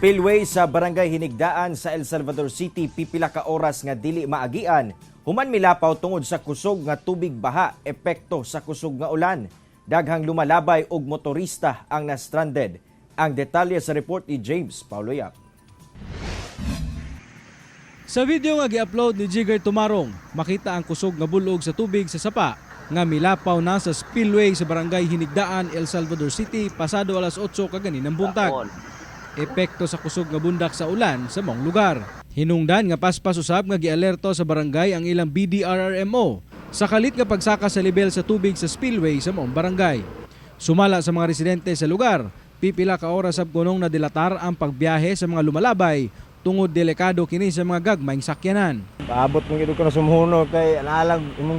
Spillway sa Barangay Hinigdaan sa El Salvador City pipila ka oras nga dili maagian. Human milapaw tungod sa kusog nga tubig baha epekto sa kusog nga ulan. Daghang lumalabay og motorista ang na-stranded. Ang detalye sa report ni James Paulo Yap. Sa video nga gi-upload ni Jigger Tumarong, makita ang kusog nga bulog sa tubig sa sapa nga milapaw na sa spillway sa Barangay Hinigdaan, El Salvador City pasado alas 8 kaganinang buntag. Epekto sa kusog nga bundak sa ulan sa mong lugar. Hinungdan nga paspas usab nga gialerto sa barangay ang ilang BDRRMO sa kalit nga pagsaka sa level sa tubig sa spillway sa mong barangay. Sumala sa mga residente sa lugar, pipila ka oras sab kunong nadilatar ang pagbiyahe sa mga lumalabay tungod delikado kini sa mga gagmayng sakyanan. Paabot mo gito ka na sumuhuno kay analag imong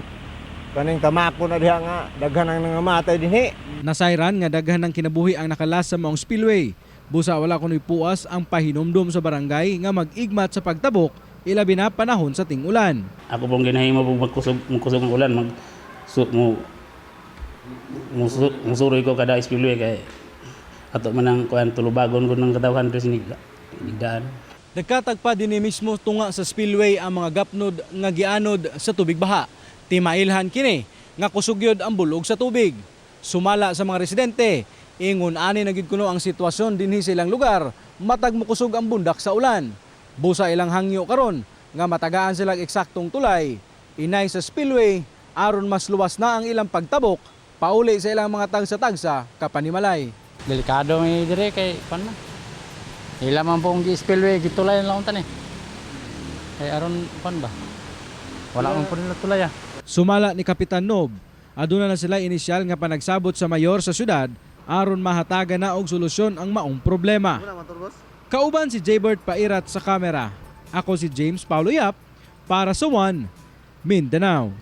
kaning tamako na diha nga daghan ang nangamatay dinhi. Nasayran nga daghan ng kinabuhi ang nakalas sa maong spillway. Busa wala kuno'y puas ang pahinomdom sa barangay nga mag-igmat sa pagtabok ilabi na panahon sa ting-ulan. Ako pong ginahimo pong magkusog ng ulan, musuroy ko kada spillway kay ato man ang kuan tulubagon ko ng katawhan sa Hinigdaan. Nagkatagpa din mismo tunga sa spillway ang mga gapnod nga gianod sa tubig baha. Timailhan kini nga kusugyod ang bulog sa tubig. Sumala sa mga residente, ingon ani na gid kuno ang sitwasyon dinhi sa ilang lugar, matag mokusog ang bundak sa ulan. Busa ilang hangyo karon nga matagaan silang eksaktong tulay, inay sa spillway aron mas luwas na ang ilang pagtabok, pauli sa ilang mga tagsa-tagsa kapanimalay. Delikado may dire kay pan man. Ila man pong spillway gitulay lang untan eh. Kay aron pan ba? Wala man po nila tulay ah. Sumala ni Kapitan Nob, aduna na sila inisyal nga panagsabot sa mayor sa syudad aron mahatagan na og solusyon ang maong problema. Kauban si Jaybert Pairat sa kamera. Ako si James Paulo Yap para sa One Mindanao.